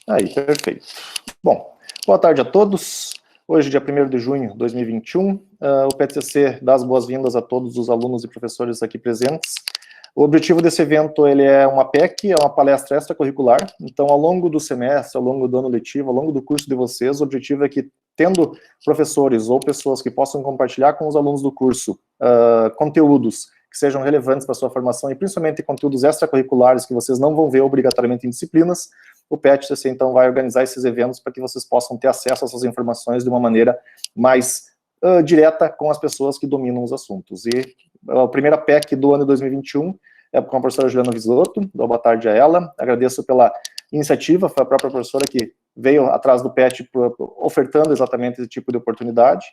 Aí, perfeito. Bom, boa tarde a todos. Hoje, dia 1º de junho de 2021, o PETCC dá as boas-vindas a todos os alunos e professores aqui presentes. O objetivo desse evento, ele é uma PEC, é uma palestra extracurricular. Então, ao longo do semestre, ao longo do ano letivo, ao longo do curso de vocês, o objetivo é que, tendo professores ou pessoas que possam compartilhar com os alunos do curso conteúdos que sejam relevantes para a sua formação e principalmente conteúdos extracurriculares que vocês não vão ver obrigatoriamente em disciplinas, o PETCC, então, vai organizar esses eventos para que vocês possam ter acesso a essas informações de uma maneira mais direta com as pessoas que dominam os assuntos. E a primeira PEC do ano de 2021 é com a professora Juliana Visoto. Dou boa tarde a ela. Agradeço pela iniciativa, foi a própria professora que veio atrás do PET ofertando exatamente esse tipo de oportunidade.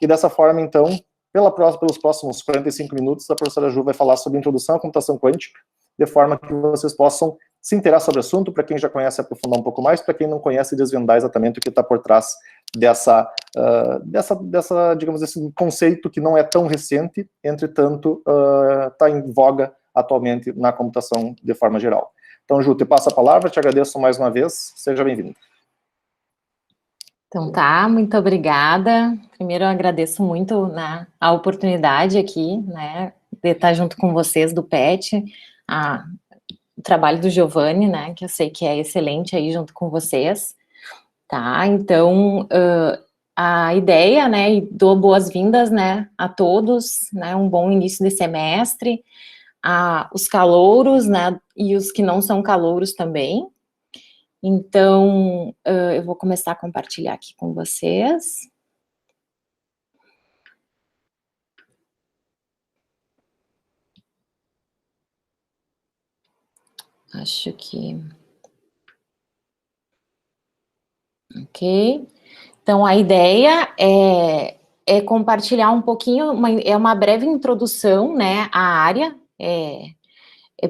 E dessa forma, então, pelos próximos 45 minutos, a professora Ju vai falar sobre introdução à computação quântica, de forma que vocês possam se inteirar sobre o assunto, para quem já conhece, aprofundar um pouco mais, para quem não conhece, desvendar exatamente o que está por trás dessa, digamos, desse conceito que não é tão recente, entretanto, está em voga atualmente na computação de forma geral. Então, Ju, te passo a palavra, te agradeço mais uma vez, seja bem-vindo. Então tá, muito obrigada. Primeiro eu agradeço muito, né, a oportunidade aqui, né, de estar junto com vocês do PET, o trabalho do Giovanni, né, que eu sei que é excelente aí junto com vocês, tá? Então, a ideia, né, e dou boas-vindas, né, a todos, né, um bom início de semestre, os calouros, né, e os que não são calouros também. Então, eu vou começar a compartilhar aqui com vocês. Acho que... Ok. Então, a ideia é compartilhar um pouquinho, é uma breve introdução, né, à área,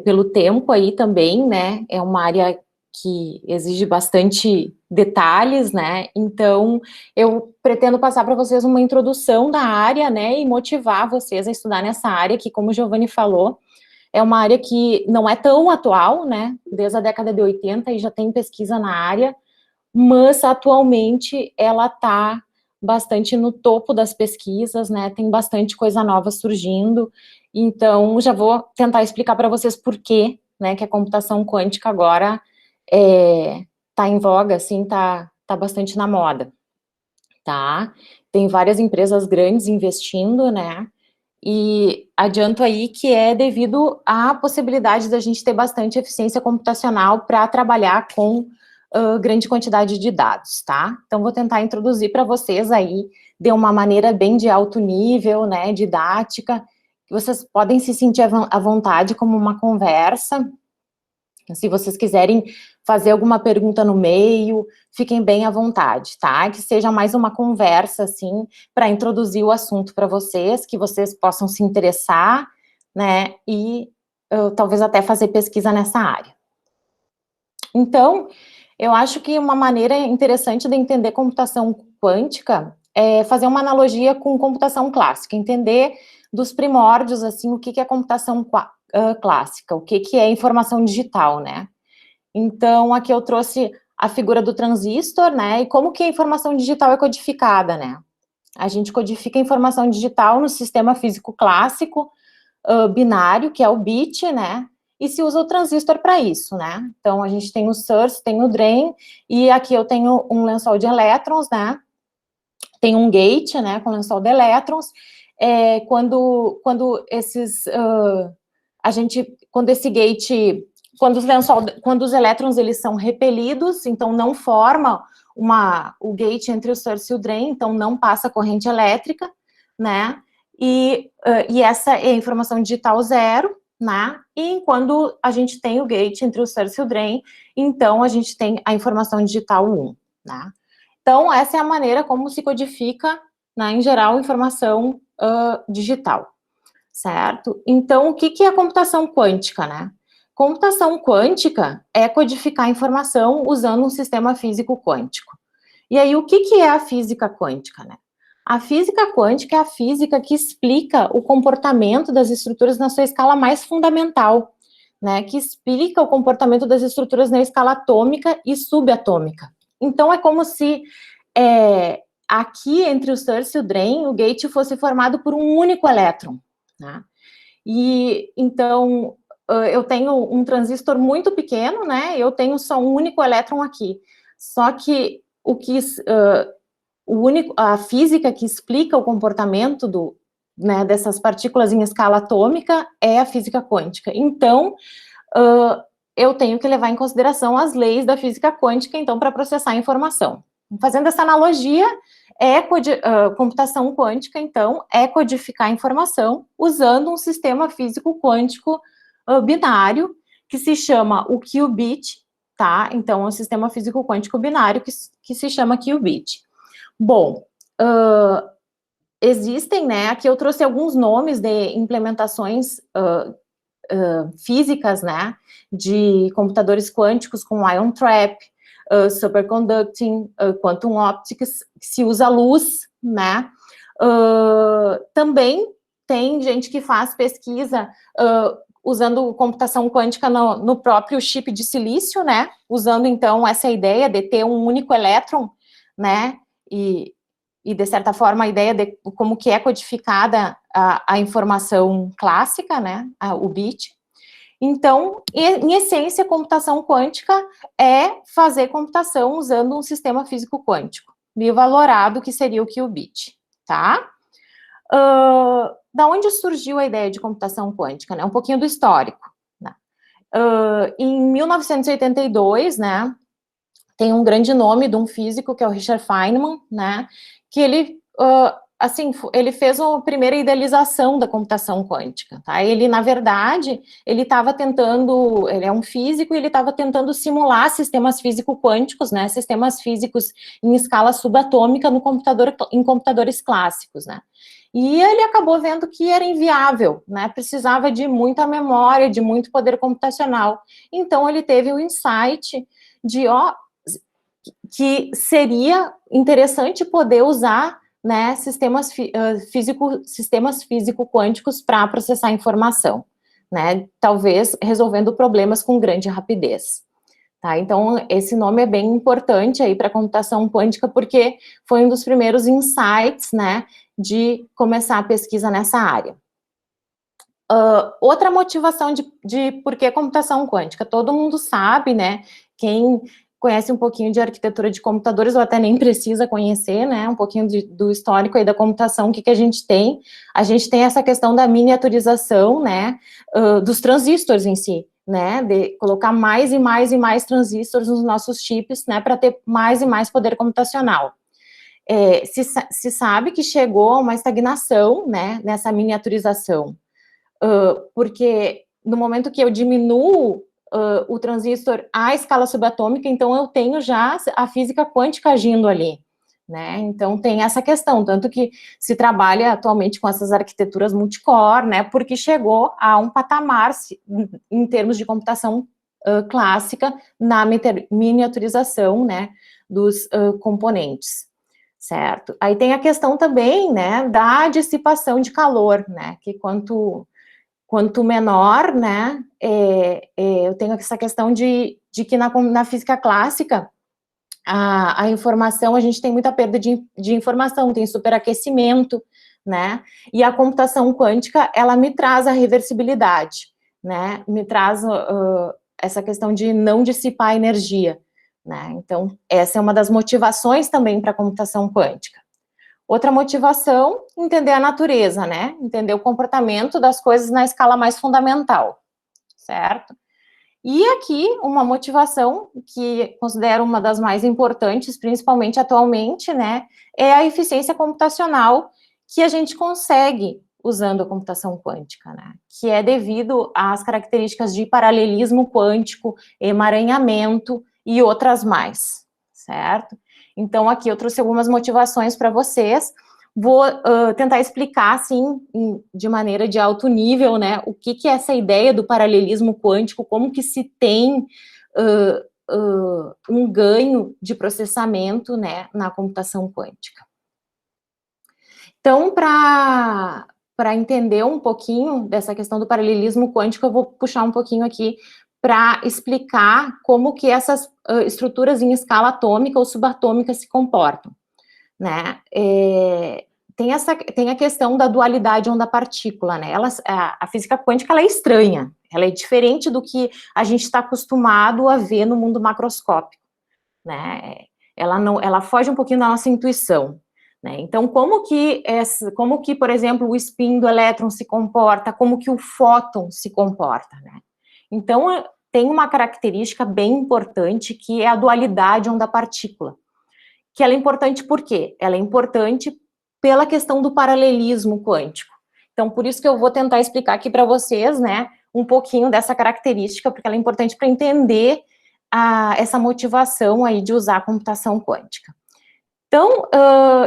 pelo tempo aí também, né, é uma área que exige bastante detalhes, né, então eu pretendo passar para vocês uma introdução da área, né, e motivar vocês a estudar nessa área, que, como o Giovanni falou, é uma área que não é tão atual, né, desde a década de 80 e já tem pesquisa na área, mas atualmente ela está bastante no topo das pesquisas, né, tem bastante coisa nova surgindo, então já vou tentar explicar para vocês por quê, né, que a computação quântica agora está em voga, assim, tá bastante na moda, tá? Tem várias empresas grandes investindo, né, e adianto aí que é devido à possibilidade da gente ter bastante eficiência computacional para trabalhar com grande quantidade de dados, tá? Então, vou tentar introduzir para vocês aí de uma maneira bem de alto nível, né, didática, que vocês podem se sentir à vontade como uma conversa. Se vocês quiserem fazer alguma pergunta no meio, fiquem bem à vontade, tá? Que seja mais uma conversa, assim, para introduzir o assunto para vocês, que vocês possam se interessar, né, e talvez até fazer pesquisa nessa área. Então, eu acho que uma maneira interessante de entender computação quântica é fazer uma analogia com computação clássica, entender dos primórdios, assim, o que é computação clássica, o que é informação digital, né? Então, aqui eu trouxe a figura do transistor, né, e como que a informação digital é codificada, né? A gente codifica a informação digital no sistema físico clássico, binário, que é o bit, né, e se usa o transistor para isso, né? Então, a gente tem o source, tem o drain, e aqui eu tenho um lençol de elétrons, né? Tem um gate, né, com lençol de elétrons. Quando esse gate, quando os elétrons eles são repelidos, então não forma o gate entre o source e o drain, então não passa corrente elétrica, né? E essa é a informação digital 0, né? E quando a gente tem o gate entre o source e o drain, então a gente tem a informação digital 1, né? Então, essa é a maneira como se codifica, né, em geral, informação digital, certo? Então, o que é a computação quântica, né? Computação quântica é codificar a informação usando um sistema físico quântico. E aí, o que é a física quântica, né? A física quântica é a física que explica o comportamento das estruturas na sua escala mais fundamental, né, que explica o comportamento das estruturas na escala atômica e subatômica. Então, é como se aqui, entre o source e o drain, o gate fosse formado por um único elétron, né? E, então, eu tenho um transistor muito pequeno, né? Eu tenho só um único elétron aqui. Só que a física que explica o comportamento dessas partículas em escala atômica é a física quântica. Então, eu tenho que levar em consideração as leis da física quântica, então, para processar a informação. Fazendo essa analogia, computação quântica, então, é codificar a informação usando um sistema físico quântico binário, que se chama o qubit, tá? Então, é um sistema físico quântico binário que se chama qubit. Bom, existem, né, aqui eu trouxe alguns nomes de implementações físicas, né, de computadores quânticos com ion trap, superconducting, quantum optics, que se usa luz, né, também tem gente que faz pesquisa usando computação quântica no próprio chip de silício, né, usando, então, essa ideia de ter um único elétron, né, e de certa forma, a ideia de como que é codificada a informação clássica, né, o bit. Então, em essência, computação quântica é fazer computação usando um sistema físico quântico, bivalorado, que seria o qubit, tá? Da onde surgiu a ideia de computação quântica, né? Um pouquinho do histórico, né? Em 1982, né, tem um grande nome de um físico, que é o Richard Feynman, né, que ele, ele fez a primeira idealização da computação quântica, tá? Ele, na verdade, ele é um físico, e ele estava tentando simular sistemas físico-quânticos, né, sistemas físicos em escala subatômica em computadores clássicos, né? E ele acabou vendo que era inviável, né, precisava de muita memória, de muito poder computacional. Então, ele teve o insight de, que seria interessante poder usar, né, sistemas físico-quânticos para processar informação, né, talvez resolvendo problemas com grande rapidez. Tá? Então, esse nome é bem importante aí para a computação quântica, porque foi um dos primeiros insights, né, de começar a pesquisa nessa área. Outra motivação de por que computação quântica, todo mundo sabe, né, quem conhece um pouquinho de arquitetura de computadores, ou até nem precisa conhecer, né, um pouquinho do histórico aí da computação, o que a gente tem? A gente tem essa questão da miniaturização, né, dos transistores em si, né, de colocar mais e mais e mais transistores nos nossos chips, né, para ter mais e mais poder computacional. Se sabe que chegou a uma estagnação, né, nessa miniaturização, porque no momento que eu diminuo o transistor à escala subatômica, então eu tenho já a física quântica agindo ali, né? Então tem essa questão, tanto que se trabalha atualmente com essas arquiteturas multicore, né? Porque chegou a um patamar em termos de computação clássica na miniaturização, né, dos componentes, certo? Aí tem a questão também, né, da dissipação de calor, né? Que quanto menor, né, eu tenho essa questão de que na física clássica, a informação, a gente tem muita perda de informação, tem superaquecimento, né, e a computação quântica, ela me traz a reversibilidade, né, me traz essa questão de não dissipar energia, né, então, essa é uma das motivações também para a computação quântica. Outra motivação, entender a natureza, né? Entender o comportamento das coisas na escala mais fundamental, certo? E aqui, uma motivação que considero uma das mais importantes, principalmente atualmente, né? É a eficiência computacional que a gente consegue usando a computação quântica, né? Que é devido às características de paralelismo quântico, emaranhamento e outras mais, certo? Então, aqui eu trouxe algumas motivações para vocês. Vou tentar explicar, assim, de maneira de alto nível, né, o que é essa ideia do paralelismo quântico, como que se tem um ganho de processamento, né, na computação quântica. Então, para para entender um pouquinho dessa questão do paralelismo quântico, eu vou puxar um pouquinho aqui para explicar como que essas estruturas em escala atômica ou subatômica se comportam, né? Tem a questão da dualidade onda-partícula, né? A física quântica, ela é estranha, ela é diferente do que a gente está acostumado a ver no mundo macroscópico, né? Ela foge um pouquinho da nossa intuição, né? Então, como que, por exemplo, o spin do elétron se comporta, como que o fóton se comporta, né? Então, tem uma característica bem importante, que é a dualidade onda-partícula, que ela é importante por quê? Ela é importante pela questão do paralelismo quântico. Então, por isso que eu vou tentar explicar aqui para vocês, né, um pouquinho dessa característica, porque ela é importante para entender essa motivação aí de usar a computação quântica. Então,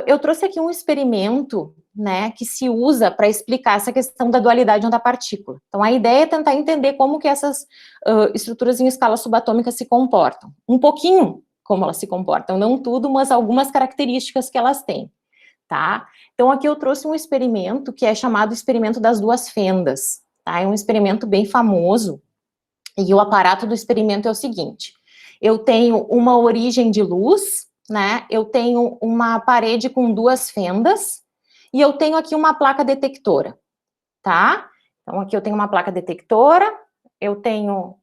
eu trouxe aqui um experimento, né, que se usa para explicar essa questão da dualidade onda-partícula. Então, a ideia é tentar entender como que essas estruturas em escala subatômica se comportam. Um pouquinho como elas se comportam, não tudo, mas algumas características que elas têm, tá? Então, aqui eu trouxe um experimento que é chamado experimento das duas fendas, tá? É um experimento bem famoso, e o aparato do experimento é o seguinte: eu tenho uma origem de luz, né? Eu tenho uma parede com duas fendas, e eu tenho aqui uma placa detectora, tá? Então, aqui eu tenho uma placa detectora, eu tenho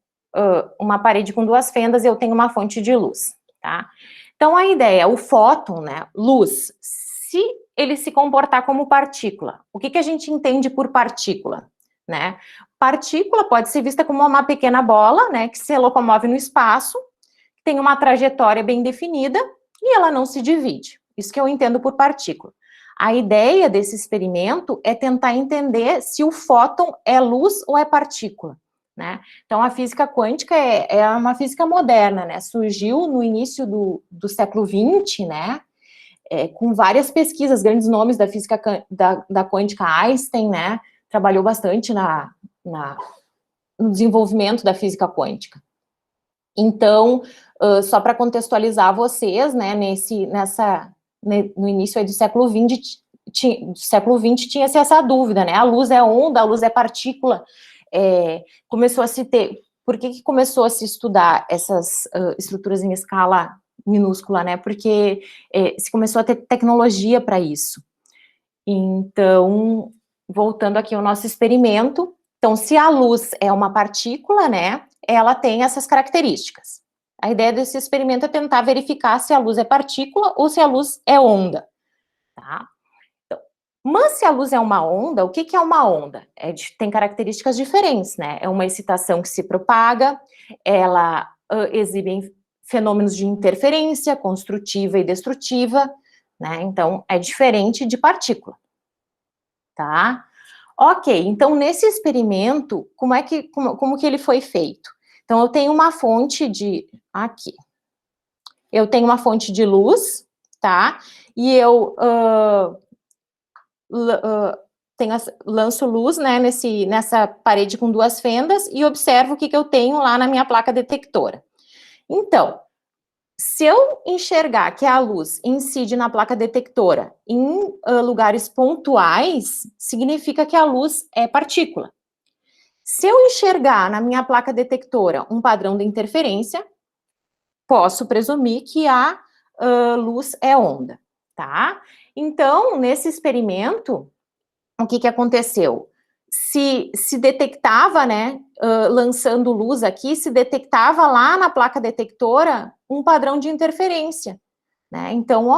uma parede com duas fendas, e eu tenho uma fonte de luz, tá? Então, a ideia, o fóton, né, luz, se ele se comportar como partícula, o que a gente entende por partícula, né? Partícula pode ser vista como uma pequena bola, né, que se locomove no espaço, tem uma trajetória bem definida, e ela não se divide. Isso que eu entendo por partícula. A ideia desse experimento é tentar entender se o fóton é luz ou é partícula, né? Então, a física quântica é uma física moderna, né? Surgiu no início do século XX, né? Com várias pesquisas, grandes nomes da física da quântica. Einstein, né? Trabalhou bastante no desenvolvimento da física quântica. Então, só para contextualizar vocês, né? No início aí do século XX, tinha-se essa dúvida, né? A luz é onda, a luz é partícula. Começou a se ter... Por que começou a se estudar essas estruturas em escala minúscula, né? Porque se começou a ter tecnologia para isso. Então, voltando aqui ao nosso experimento, então, se a luz é uma partícula, né? Ela tem essas características. A ideia desse experimento é tentar verificar se a luz é partícula ou se a luz é onda, tá? Então, mas se a luz é uma onda, o que é uma onda? Tem características diferentes, né? É uma excitação que se propaga, ela exibe fenômenos de interferência construtiva e destrutiva, né? Então, é diferente de partícula, tá? Ok, então nesse experimento, como que ele foi feito? Então, eu tenho uma fonte aqui. Eu tenho uma fonte de luz, tá? E eu lanço luz, né, nessa parede com duas fendas e observo o que eu tenho lá na minha placa detectora. Então, se eu enxergar que a luz incide na placa detectora em lugares pontuais, significa que a luz é partícula. Se eu enxergar na minha placa detectora um padrão de interferência, posso presumir que a luz é onda, tá? Então, nesse experimento, o que aconteceu? Se detectava, né, lançando luz aqui, se detectava lá na placa detectora um padrão de interferência, né? Então,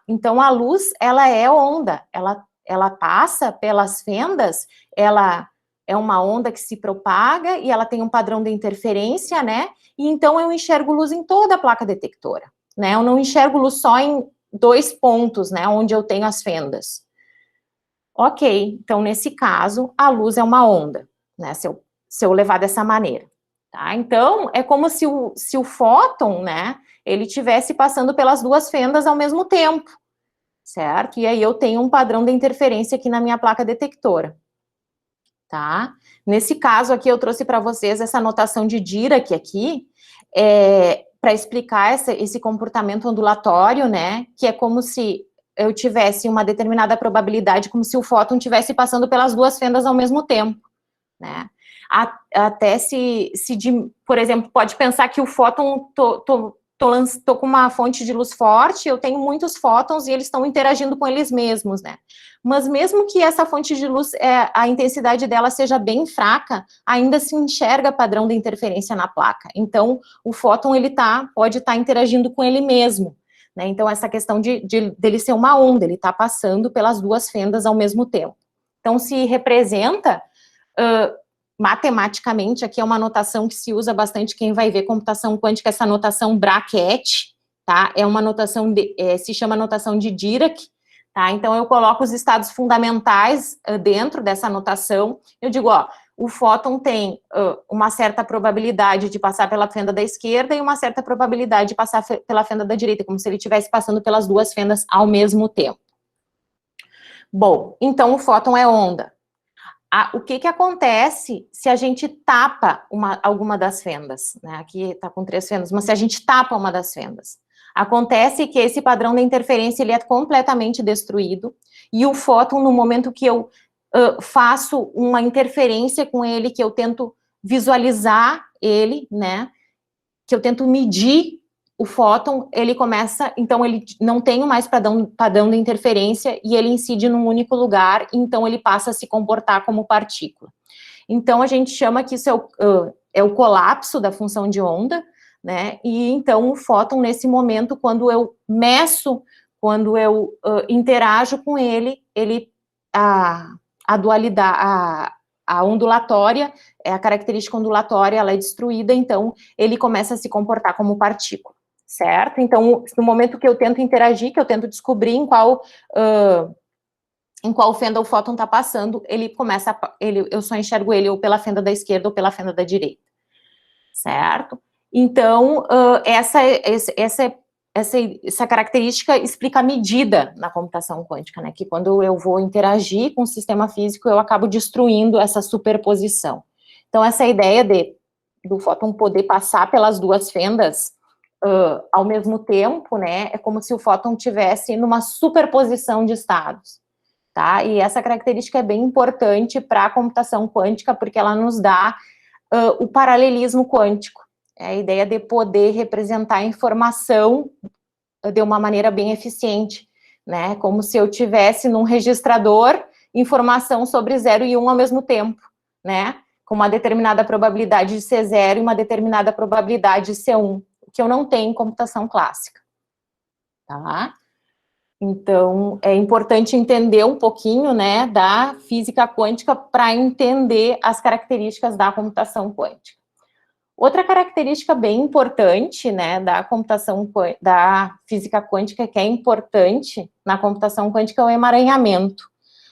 então a luz, ela é onda, ela passa pelas fendas, ela é uma onda que se propaga e ela tem um padrão de interferência, né? E então eu enxergo luz em toda a placa detectora, né? Eu não enxergo luz só em 2 pontos, né, onde eu tenho as fendas. Ok, então nesse caso, a luz é uma onda, né, se eu levar dessa maneira, tá? Então, é como se o fóton, né, ele estivesse passando pelas duas fendas ao mesmo tempo, certo? E aí eu tenho um padrão de interferência aqui na minha placa detectora, tá? Nesse caso aqui, eu trouxe para vocês essa notação de Dirac aqui, para explicar esse comportamento ondulatório, né, que é como se eu tivesse uma determinada probabilidade, como se o fóton estivesse passando pelas duas fendas ao mesmo tempo, né? Até por exemplo, pode pensar que o fóton, tô com uma fonte de luz forte, eu tenho muitos fótons e eles estão interagindo com eles mesmos, né? Mas mesmo que essa fonte de luz, a intensidade dela seja bem fraca, ainda se enxerga padrão de interferência na placa. Então, o fóton, ele pode estar interagindo com ele mesmo, né? Então, essa questão dele ser uma onda, ele está passando pelas duas fendas ao mesmo tempo. Então, se representa... matematicamente, aqui é uma notação que se usa bastante, quem vai ver computação quântica, essa notação bracket, tá? É uma notação, se chama notação de Dirac, tá? Então, eu coloco os estados fundamentais dentro dessa notação, eu digo, ó, o fóton tem uma certa probabilidade de passar pela fenda da esquerda e uma certa probabilidade de passar pela fenda da direita, como se ele estivesse passando pelas duas fendas ao mesmo tempo. Bom, então o fóton é onda. O que acontece se a gente tapa alguma das fendas, né? Aqui está com 3 fendas, mas se a gente tapa uma das fendas, acontece que esse padrão de interferência ele é completamente destruído, e o fóton, no momento que eu faço uma interferência com ele, que eu tento visualizar ele, né? Que eu tento medir o fóton, ele começa, então ele não tem mais padrão de interferência e ele incide num único lugar, então ele passa a se comportar como partícula. Então a gente chama que isso é o colapso da função de onda, né? E então o fóton, nesse momento, quando eu meço, quando eu interajo com ele, a dualidade, a ondulatória, a característica ondulatória, ela é destruída, então ele começa a se comportar como partícula, certo? Então, no momento que eu tento interagir, que eu tento descobrir em qual fenda o fóton está passando, eu só enxergo ele ou pela fenda da esquerda ou pela fenda da direita, certo? Então, essa característica explica a medida na computação quântica, né? Que quando eu vou interagir com o sistema físico, eu acabo destruindo essa superposição. Então, essa ideia do fóton poder passar pelas duas fendas ao mesmo tempo, né? É como se o fóton tivesse numa superposição de estados, tá? E essa característica é bem importante para a computação quântica, porque ela nos dá o paralelismo quântico. É a ideia de poder representar a informação de uma maneira bem eficiente, né? Como se eu tivesse num registrador informação sobre 0 e 1 ao mesmo tempo, né? Com uma determinada probabilidade de ser 0 e uma determinada probabilidade de ser 1, o que eu não tenho em computação clássica, tá? Então, é importante entender um pouquinho, né, da física quântica para entender as características da computação quântica. Outra característica bem importante, né, da física quântica, que é importante na computação quântica, é o emaranhamento.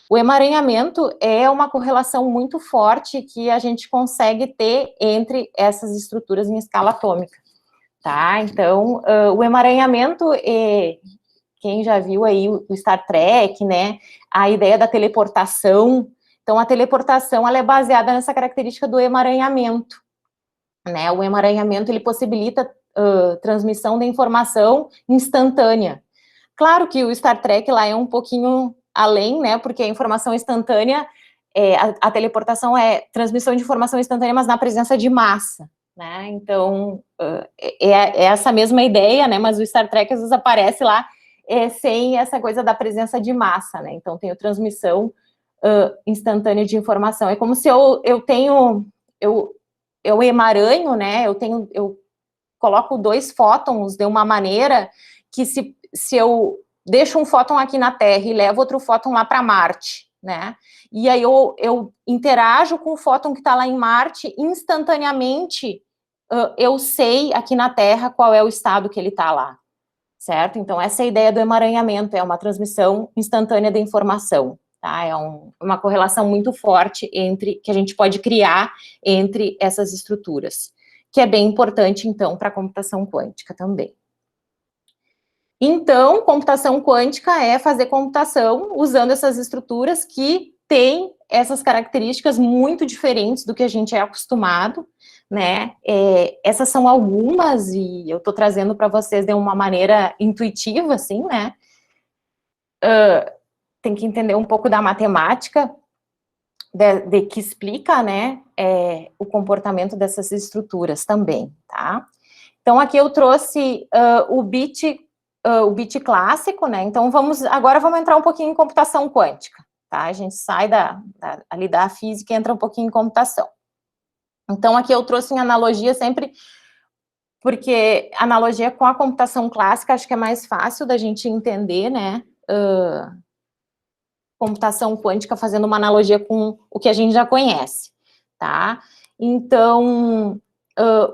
O emaranhamento é uma correlação muito forte que a gente consegue ter entre essas estruturas em escala atômica, tá? Então, o emaranhamento, quem já viu aí o Star Trek, né, a ideia da teleportação, então a teleportação, ela é baseada nessa característica do emaranhamento, né? O emaranhamento, ele possibilita transmissão de informação instantânea. Claro que o Star Trek lá é um pouquinho além, né, porque a informação instantânea, a teleportação é transmissão de informação instantânea, mas na presença de massa, né? Então, é essa mesma ideia, né, mas o Star Trek às vezes aparece lá sem essa coisa da presença de massa, né? Então, tem a transmissão instantânea de informação. É como se eu emaranho, né, eu coloco 2 fótons de uma maneira que se eu deixo um fóton aqui na Terra e levo outro fóton lá para Marte, né, e aí eu interajo com o fóton que está lá em Marte, instantaneamente eu sei aqui na Terra qual é o estado que ele está lá, certo? Então, essa é a ideia do emaranhamento, é uma transmissão instantânea de informação. Tá? É uma correlação muito forte que a gente pode criar entre essas estruturas, que é bem importante, então, para a computação quântica também. Então, computação quântica é fazer computação usando essas estruturas que têm essas características muito diferentes do que a gente é acostumado, né? Essas são algumas, e eu estou trazendo para vocês de uma maneira intuitiva, assim, né? tem que entender um pouco da matemática de que explica, né, o comportamento dessas estruturas também, tá? Então, aqui eu trouxe o bit clássico, né? Então, agora vamos entrar um pouquinho em computação quântica, tá? A gente sai ali da física e entra um pouquinho em computação. Então, aqui eu trouxe em analogia sempre, porque analogia com a computação clássica, acho que é mais fácil da gente entender, né? Computação quântica fazendo uma analogia com o que a gente já conhece, tá? Então,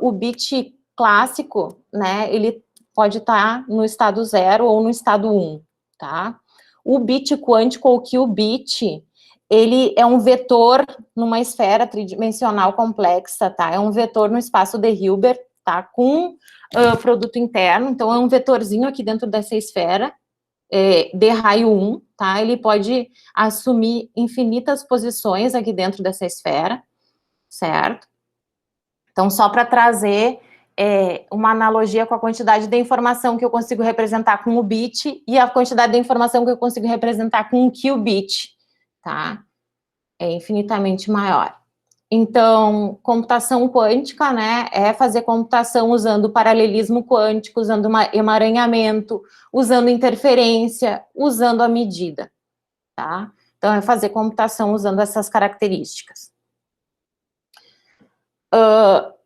o bit clássico, né, ele pode estar no estado 0 ou no estado 1, tá? O bit quântico, ou qubit, ele é um vetor numa esfera tridimensional complexa, tá? É um vetor no espaço de Hilbert, tá? Com produto interno, então é um vetorzinho aqui dentro dessa esfera, de raio 1, tá? Ele pode assumir infinitas posições aqui dentro dessa esfera, certo? Então, só para trazer uma analogia com a quantidade de informação que eu consigo representar com o bit e a quantidade de informação que eu consigo representar com o qubit, tá? É infinitamente maior. Então, computação quântica, né, é fazer computação usando paralelismo quântico, usando emaranhamento, usando interferência, usando a medida, tá? Então, é fazer computação usando essas características.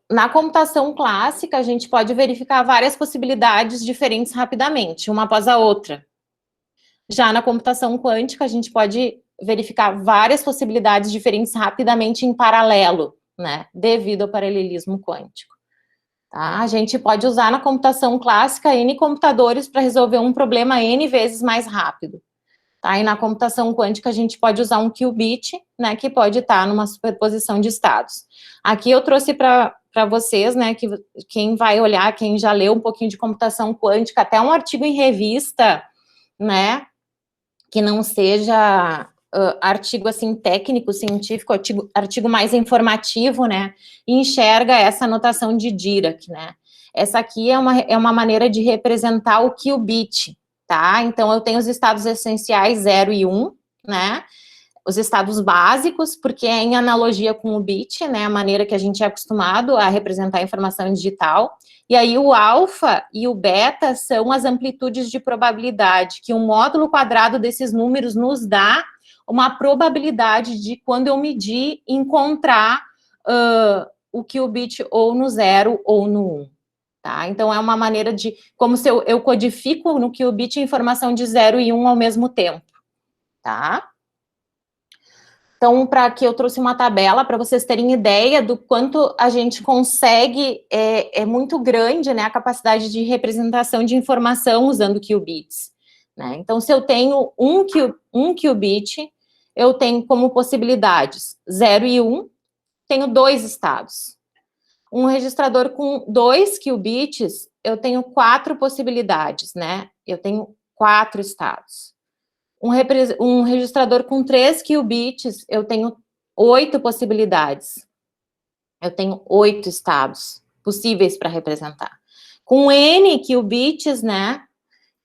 Na computação clássica, a gente pode verificar várias possibilidades diferentes rapidamente, uma após a outra. Já na computação quântica, a gente pode verificar várias possibilidades diferentes rapidamente em paralelo, né, devido ao paralelismo quântico. Tá? A gente pode usar na computação clássica N computadores para resolver um problema N vezes mais rápido. Tá? E na computação quântica a gente pode usar um qubit, né, que pode estar numa superposição de estados. Aqui eu trouxe para vocês, né, que quem vai olhar, quem já leu um pouquinho de computação quântica, até um artigo em revista, né, que não seja artigo, assim, técnico, científico, artigo mais informativo, né, e enxerga essa notação de Dirac, né. Essa aqui é uma maneira de representar o qubit, tá? Então, eu tenho os estados essenciais 0 e 1, né, os estados básicos, porque é em analogia com o bit, né, a maneira que a gente é acostumado a representar a informação digital. E aí o alfa e o beta são as amplitudes de probabilidade, que o módulo quadrado desses números nos dá uma probabilidade de, quando eu medir, encontrar o qubit ou no 0 ou no 1. Tá? Então, é uma maneira de, como se eu codifico no qubit a informação de 0 e 1 ao mesmo tempo, tá? Então, para aqui eu trouxe uma tabela para vocês terem ideia do quanto a gente consegue, é muito grande, né, a capacidade de representação de informação usando qubits, né? Então, se eu tenho um qubit, eu tenho como possibilidades 0 e 1, tenho 2 estados. Um registrador com 2 qubits, eu tenho 4 possibilidades, né? Eu tenho 4 estados. Um registrador com 3 qubits, eu tenho 8 possibilidades. Eu tenho 8 estados possíveis para representar. Com N qubits, né?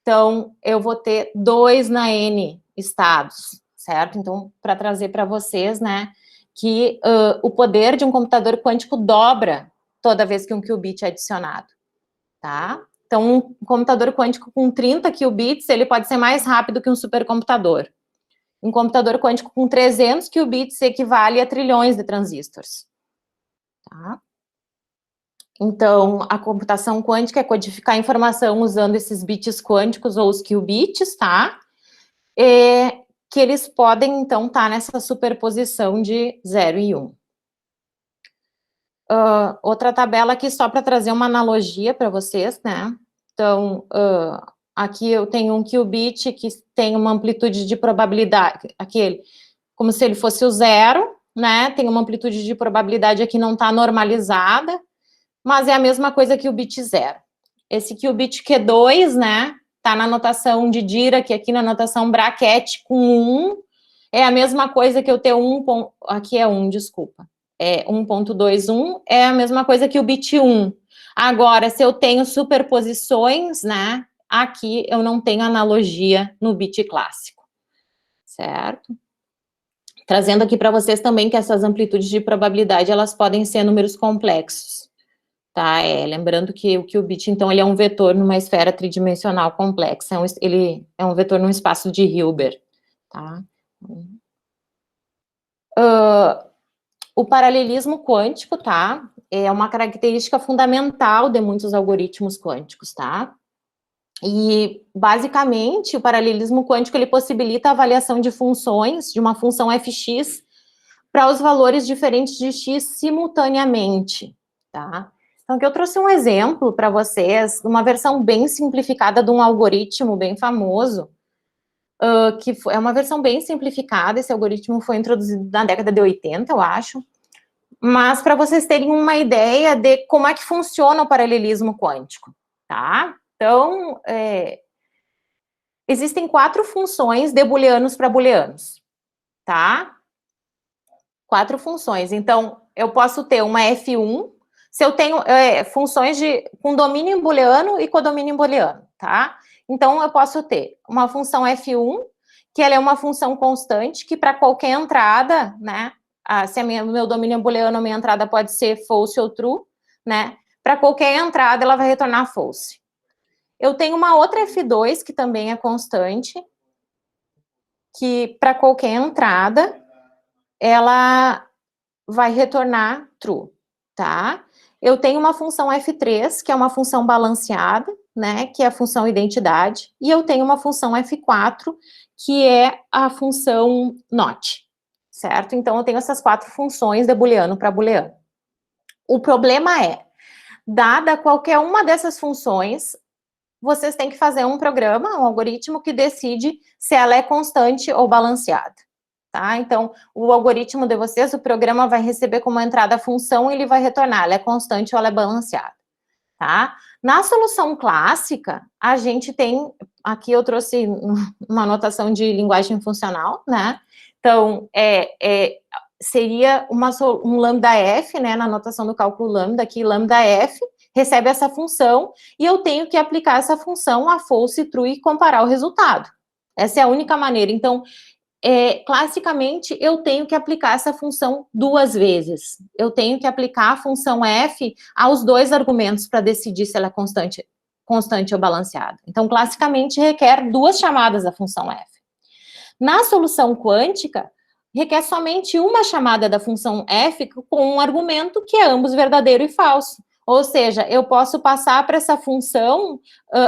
Então, eu vou ter 2 na N estados, certo? Então, para trazer para vocês, né, que o poder de um computador quântico dobra toda vez que um qubit é adicionado, tá? Então, um computador quântico com 30 qubits, ele pode ser mais rápido que um supercomputador. Um computador quântico com 300 qubits equivale a trilhões de transistores. Tá? Então, a computação quântica é codificar a informação usando esses bits quânticos ou os qubits, tá? Que eles podem, então, estar nessa superposição de 0 e 1. Outra tabela aqui só para trazer uma analogia para vocês, né? Então, aqui eu tenho um qubit que tem uma amplitude de probabilidade, como se ele fosse o 0, né? Tem uma amplitude de probabilidade aqui não está normalizada, mas é a mesma coisa que o bit 0. Esse qubit Q2, né? Está na notação de Dirac, aqui na notação bracket com 1, é a mesma coisa que eu ter aqui é 1, desculpa. 1.21 é a mesma coisa que o bit 1. Agora, se eu tenho superposições, né, aqui eu não tenho analogia no bit clássico, certo? Trazendo aqui para vocês também que essas amplitudes de probabilidade, elas podem ser números complexos, tá? Lembrando que o bit, então, ele é um vetor numa esfera tridimensional complexa, ele é um vetor num espaço de Hilbert, tá? O paralelismo quântico, tá? É uma característica fundamental de muitos algoritmos quânticos, tá? E, basicamente, o paralelismo quântico, ele possibilita a avaliação de funções, de uma função fx, para os valores diferentes de x simultaneamente, tá? Então, aqui eu trouxe um exemplo para vocês, uma versão bem simplificada de um algoritmo bem famoso, que é uma versão bem simplificada, esse algoritmo foi introduzido na década de 80, eu acho, mas para vocês terem uma ideia de como é que funciona o paralelismo quântico, tá? Então, existem 4 funções de booleanos para booleanos, tá? 4 funções. Então, eu posso ter uma F1, se eu tenho funções com domínio booleano e codomínio booleano, tá? Então, eu posso ter uma função F1, que ela é uma função constante, que para qualquer entrada, né, se o meu domínio booleano, a minha entrada pode ser false ou true, né, para qualquer entrada ela vai retornar false. Eu tenho uma outra F2, que também é constante, que para qualquer entrada, ela vai retornar true, tá? Eu tenho uma função F3, que é uma função balanceada, né, que é a função identidade, e eu tenho uma função F4, que é a função not, certo? Então, eu tenho essas 4 funções de booleano para booleano. O problema é, dada qualquer uma dessas funções, vocês têm que fazer um programa, um algoritmo que decide se ela é constante ou balanceada. Tá? Então, o algoritmo de vocês, o programa vai receber como entrada a função e ele vai retornar, ela é constante ou ela é balanceada, tá? Na solução clássica, a gente tem, aqui eu trouxe uma notação de linguagem funcional, né? Então, seria um lambda f, né, na notação do cálculo lambda, aqui lambda f, recebe essa função, e eu tenho que aplicar essa função a false, true e comparar o resultado. Essa é a única maneira. Então, classicamente, eu tenho que aplicar essa função 2 vezes. Eu tenho que aplicar a função f aos 2 argumentos para decidir se ela é constante ou balanceada. Então, classicamente, requer 2 chamadas da função f. Na solução quântica, requer somente uma chamada da função f com um argumento que é ambos verdadeiro e falso. Ou seja, eu posso passar para essa função,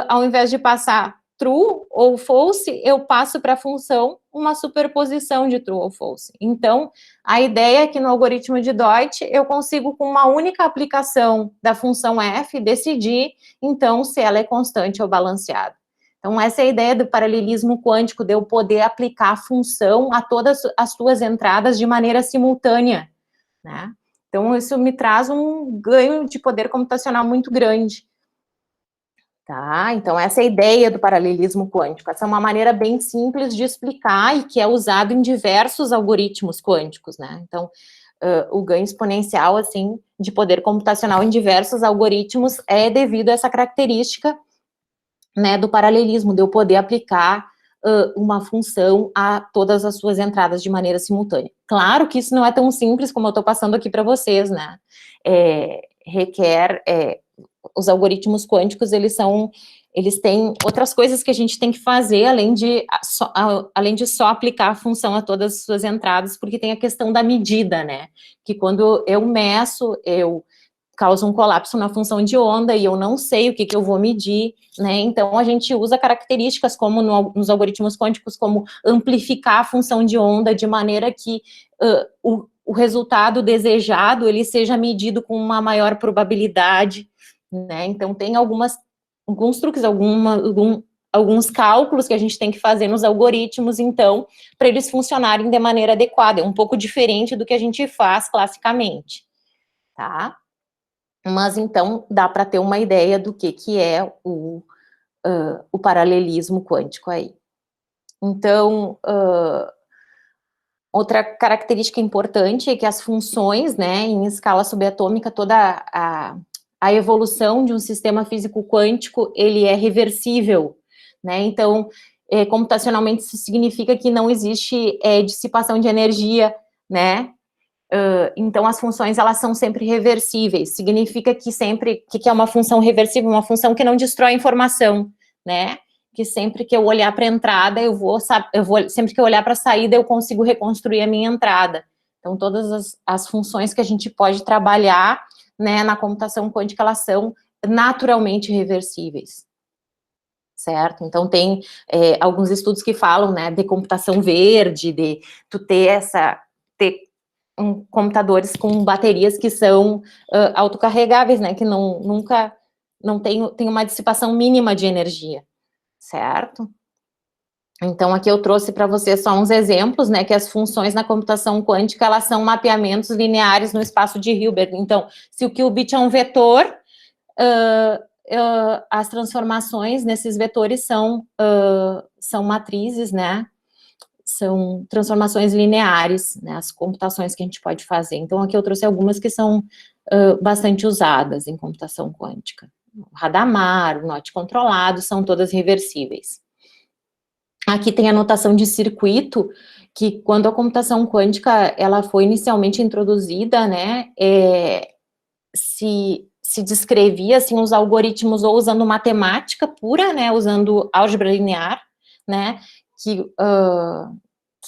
ao invés de passar true ou false, eu passo para a função uma superposição de true ou false. Então, a ideia é que no algoritmo de Deutsch, eu consigo, com uma única aplicação da função f, decidir, então, se ela é constante ou balanceada. Então, essa é a ideia do paralelismo quântico, de eu poder aplicar a função a todas as suas entradas de maneira simultânea, né? Então, isso me traz um ganho de poder computacional muito grande. Tá? Então, essa é a ideia do paralelismo quântico. Essa é uma maneira bem simples de explicar e que é usado em diversos algoritmos quânticos, né? Então, o ganho exponencial, assim, de poder computacional em diversos algoritmos é devido a essa característica, né, do paralelismo, de eu poder aplicar uma função a todas as suas entradas de maneira simultânea. Claro que isso não é tão simples como eu estou passando aqui para vocês, né? Requer... os algoritmos quânticos, eles têm outras coisas que a gente tem que fazer, além de só aplicar a função a todas as suas entradas, porque tem a questão da medida, né? Que quando eu meço, eu causo um colapso na função de onda e eu não sei o que eu vou medir, né? Então, a gente usa características como nos algoritmos quânticos, como amplificar a função de onda de maneira que o resultado desejado, ele seja medido com uma maior probabilidade, né? Então, tem alguns truques, alguns cálculos que a gente tem que fazer nos algoritmos, então, para eles funcionarem de maneira adequada. É um pouco diferente do que a gente faz classicamente, tá? Mas, então, dá para ter uma ideia do que é o paralelismo quântico aí. Então, outra característica importante é que as funções, né, em escala subatômica, toda a evolução de um sistema físico quântico, ele é reversível, né? Então, computacionalmente, isso significa que não existe dissipação de energia, né? Então, as funções, elas são sempre reversíveis. Significa que sempre, que é uma função reversível? Uma função que não destrói informação, né? Que sempre que eu olhar para a entrada, sempre que eu olhar para a saída, eu consigo reconstruir a minha entrada. Então, todas as funções que a gente pode trabalhar, né, na computação quântica, elas são naturalmente reversíveis, certo? Então, tem alguns estudos que falam, né, de computação verde, de tu ter computadores com baterias que são autocarregáveis, né, que nunca tem uma dissipação mínima de energia, certo? Então, aqui eu trouxe para vocês só uns exemplos, né, que as funções na computação quântica, elas são mapeamentos lineares no espaço de Hilbert. Então, se o qubit é um vetor, as transformações nesses vetores são matrizes, né, são transformações lineares, né, as computações que a gente pode fazer. Então, aqui eu trouxe algumas que são bastante usadas em computação quântica. O Hadamard, o NOT controlado, são todas reversíveis. Aqui tem a notação de circuito, que quando a computação quântica ela foi inicialmente introduzida, né, se descrevia assim os algoritmos ou usando matemática pura, né, usando álgebra linear, né, que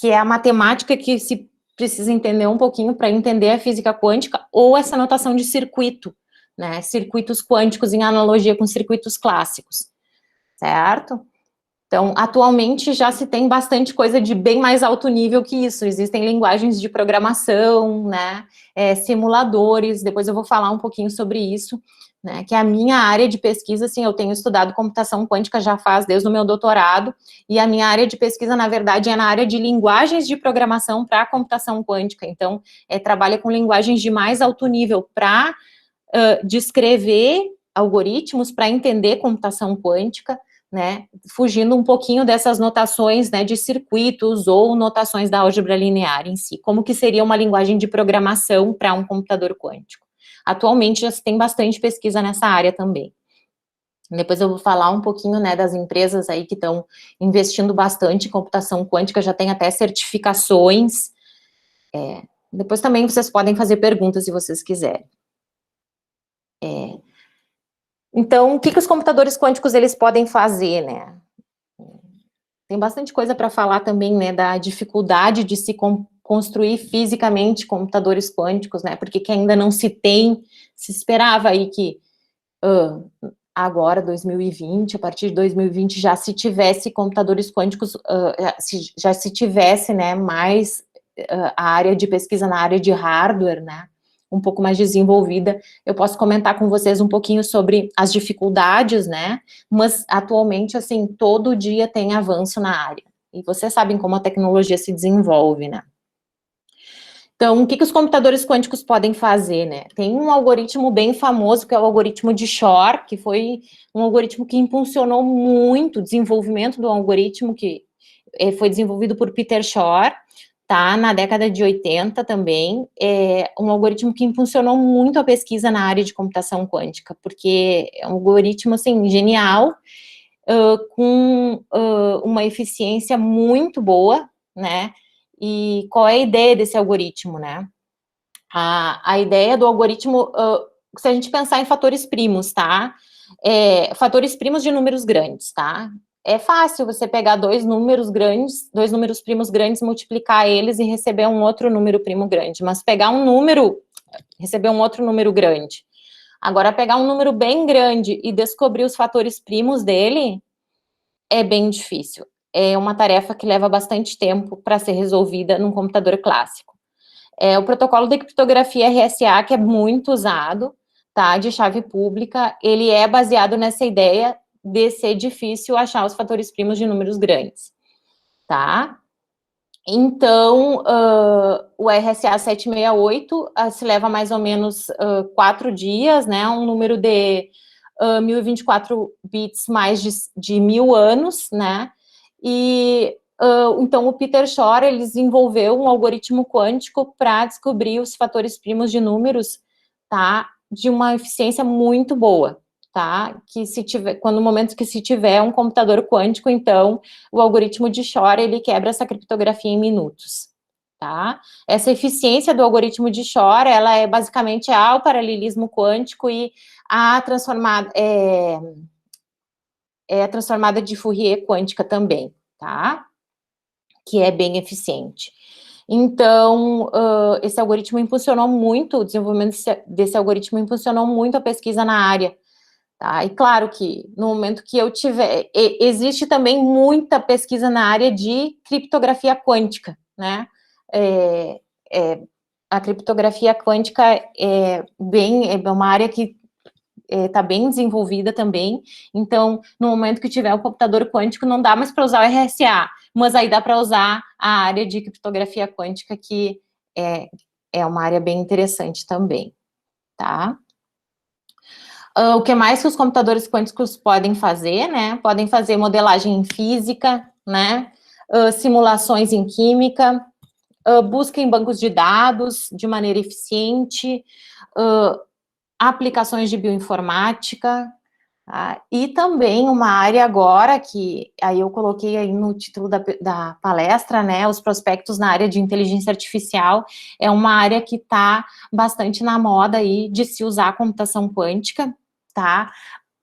é a matemática que se precisa entender um pouquinho para entender a física quântica, ou essa notação de circuito, né, circuitos quânticos em analogia com circuitos clássicos, certo? Então, atualmente já se tem bastante coisa de bem mais alto nível que isso. Existem linguagens de programação, né, simuladores, depois eu vou falar um pouquinho sobre isso, né, que é a minha área de pesquisa, assim, eu tenho estudado computação quântica já faz desde o meu doutorado, e a minha área de pesquisa, na verdade, é na área de linguagens de programação para computação quântica. Então, trabalha com linguagens de mais alto nível para descrever algoritmos, para entender computação quântica, né, fugindo um pouquinho dessas notações, né, de circuitos ou notações da álgebra linear em si, como que seria uma linguagem de programação para um computador quântico. Atualmente já se tem bastante pesquisa nessa área também. Depois eu vou falar um pouquinho, né, das empresas aí que estão investindo bastante em computação quântica, já tem até certificações. Depois também vocês podem fazer perguntas se vocês quiserem. Então, o que os computadores quânticos eles podem fazer, né? Tem bastante coisa para falar também, né, da dificuldade de se construir fisicamente computadores quânticos, né, porque que ainda não se tem, se esperava aí que agora, 2020, a partir de 2020, já se tivesse computadores quânticos, já se tivesse, né, mais a área de pesquisa na área de hardware, né, um pouco mais desenvolvida. Eu posso comentar com vocês um pouquinho sobre as dificuldades, né, mas atualmente, assim, todo dia tem avanço na área, e vocês sabem como a tecnologia se desenvolve, né. Então, o que os computadores quânticos podem fazer, né? Tem um algoritmo bem famoso, que é o algoritmo de Shor, que foi um algoritmo que impulsionou muito o desenvolvimento do algoritmo, que foi desenvolvido por Peter Shor, tá? Na década de 80 também. É um algoritmo que impulsionou muito a pesquisa na área de computação quântica, porque é um algoritmo, assim, genial, com uma eficiência muito boa, né? E qual é a ideia desse algoritmo, né? A ideia do algoritmo, se a gente pensar em fatores primos, tá? Fatores primos de números grandes, tá? É fácil você pegar dois números primos grandes, multiplicar eles e receber um outro número primo grande, mas pegar um número, receber um outro número grande. Agora, pegar um número bem grande e descobrir os fatores primos dele é bem difícil. É uma tarefa que leva bastante tempo para ser resolvida num computador clássico. O protocolo de criptografia RSA, que é muito usado, tá, de chave pública, ele é baseado nessa ideia de ser difícil achar os fatores primos de números grandes, tá? Então, o RSA 768 se leva mais ou menos 4 dias, né, um número de 1024 bits mais de 1000 anos, né, e então o Peter Shor, ele desenvolveu um algoritmo quântico para descobrir os fatores primos de números, tá, de uma eficiência muito boa, tá? Que se tiver, quando no momento que se tiver um computador quântico, então, o algoritmo de Shor, ele quebra essa criptografia em minutos, tá? Essa eficiência do algoritmo de Shor, ela é basicamente ao paralelismo quântico e a transformada, a transformada de Fourier quântica também, tá? Que é bem eficiente. Então, esse algoritmo impulsionou muito, o desenvolvimento desse algoritmo impulsionou muito a pesquisa na área, tá? E claro que no momento que eu tiver, existe também muita pesquisa na área de criptografia quântica, né? A criptografia quântica é uma área que está bem desenvolvida também, então, no momento que tiver o computador quântico, não dá mais para usar o RSA, mas aí dá para usar a área de criptografia quântica, que é uma área bem interessante também, tá? O que mais que os computadores quânticos podem fazer, né? Podem fazer modelagem em física, né? Simulações em química, busca em bancos de dados de maneira eficiente, aplicações de bioinformática, tá? E também uma área agora que, aí eu coloquei aí no título da palestra, né, os prospectos na área de inteligência artificial, é uma área que está bastante na moda aí de se usar a computação quântica, tá,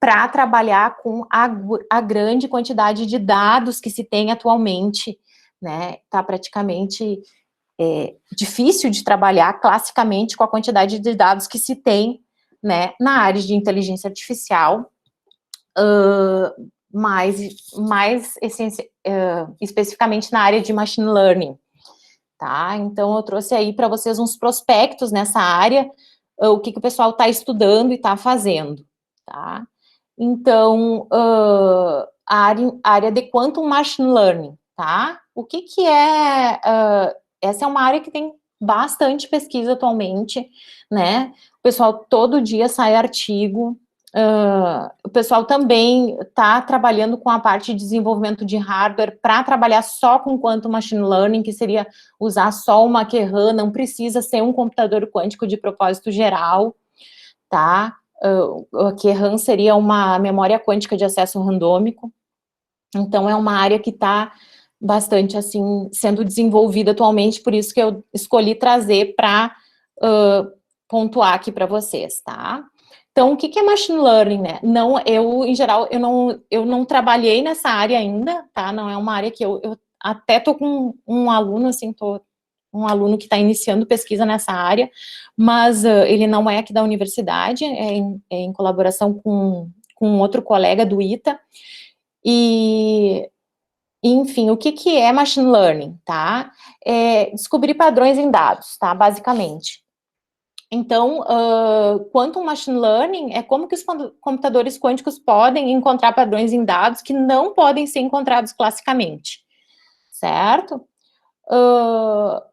para trabalhar com a grande quantidade de dados que se tem atualmente, né, está praticamente difícil de trabalhar classicamente com a quantidade de dados que se tem, né, na área de inteligência artificial, especificamente na área de machine learning, tá? Então, eu trouxe aí para vocês uns prospectos nessa área, o que o pessoal está estudando e está fazendo, tá? Então, a área de Quantum Machine Learning, tá? O que é... essa é uma área que tem bastante pesquisa atualmente, né? O pessoal todo dia sai artigo, o pessoal também está trabalhando com a parte de desenvolvimento de hardware para trabalhar só com Quantum Machine Learning, que seria usar só uma Mac-RAM, não precisa ser um computador quântico de propósito geral, tá? Que RAM seria uma memória quântica de acesso randômico, então é uma área que está bastante, assim, sendo desenvolvida atualmente, por isso que eu escolhi trazer para pontuar aqui para vocês, tá? Então, o que é machine learning, né? Não, em geral, eu não trabalhei nessa área ainda, tá? Não é uma área que eu até tô com um aluno, assim, um aluno que está iniciando pesquisa nessa área, mas ele não é aqui da universidade, é em colaboração com outro colega do ITA, e, enfim, o que é machine learning, tá? É descobrir padrões em dados, tá? Basicamente. Então, Quantum Machine Learning é como que os computadores quânticos podem encontrar padrões em dados que não podem ser encontrados classicamente, certo?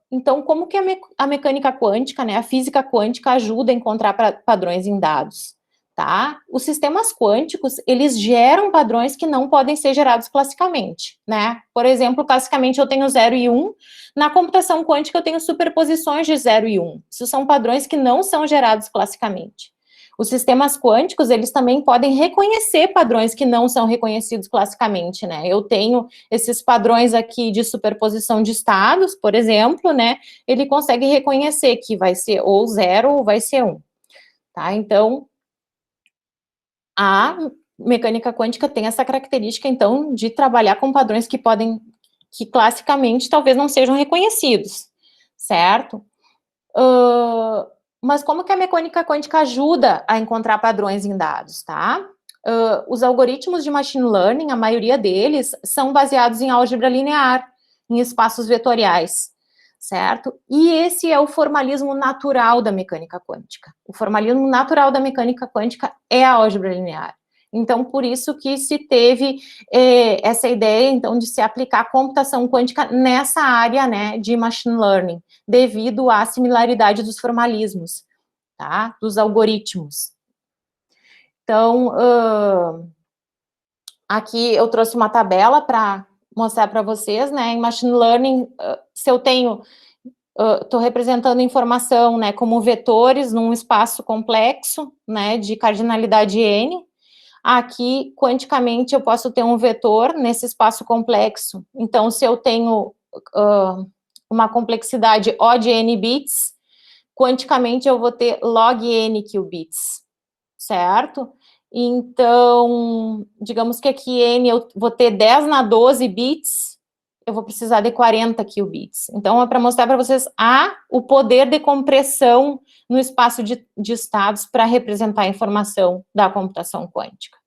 Então, como que a mecânica quântica, né, a física quântica ajuda a encontrar padrões em dados, tá? Os sistemas quânticos, eles geram padrões que não podem ser gerados classicamente, né? Por exemplo, classicamente eu tenho 0 e 1, na computação quântica eu tenho superposições de 0 e 1. Isso são padrões que não são gerados classicamente. Os sistemas quânticos, eles também podem reconhecer padrões que não são reconhecidos classicamente, né? Eu tenho esses padrões aqui de superposição de estados, por exemplo, né? Ele consegue reconhecer que vai ser ou 0 ou vai ser 1, tá? Então, a mecânica quântica tem essa característica, então, de trabalhar com padrões que classicamente talvez não sejam reconhecidos, certo? Mas como que a mecânica quântica ajuda a encontrar padrões em dados, tá? Os algoritmos de machine learning, a maioria deles, são baseados em álgebra linear, em espaços vetoriais, certo? E esse é o formalismo natural da mecânica quântica. O formalismo natural da mecânica quântica é a álgebra linear. Então, por isso que se teve essa ideia, então, de se aplicar a computação quântica nessa área, né, de machine learning, devido à similaridade dos formalismos, tá, dos algoritmos. Então, aqui eu trouxe uma tabela para mostrar para vocês, né, em machine learning, se eu tenho estou representando informação, né, como vetores num espaço complexo, né, de cardinalidade n. Aqui, quanticamente, eu posso ter um vetor nesse espaço complexo. Então, se eu tenho uma complexidade O de n bits, quanticamente eu vou ter log n qubits, certo? Então, digamos que aqui n eu vou ter 10 na 12 bits, eu vou precisar de 40 qubits. Então, é para mostrar para vocês o poder de compressão no espaço de estados para representar a informação da computação quântica,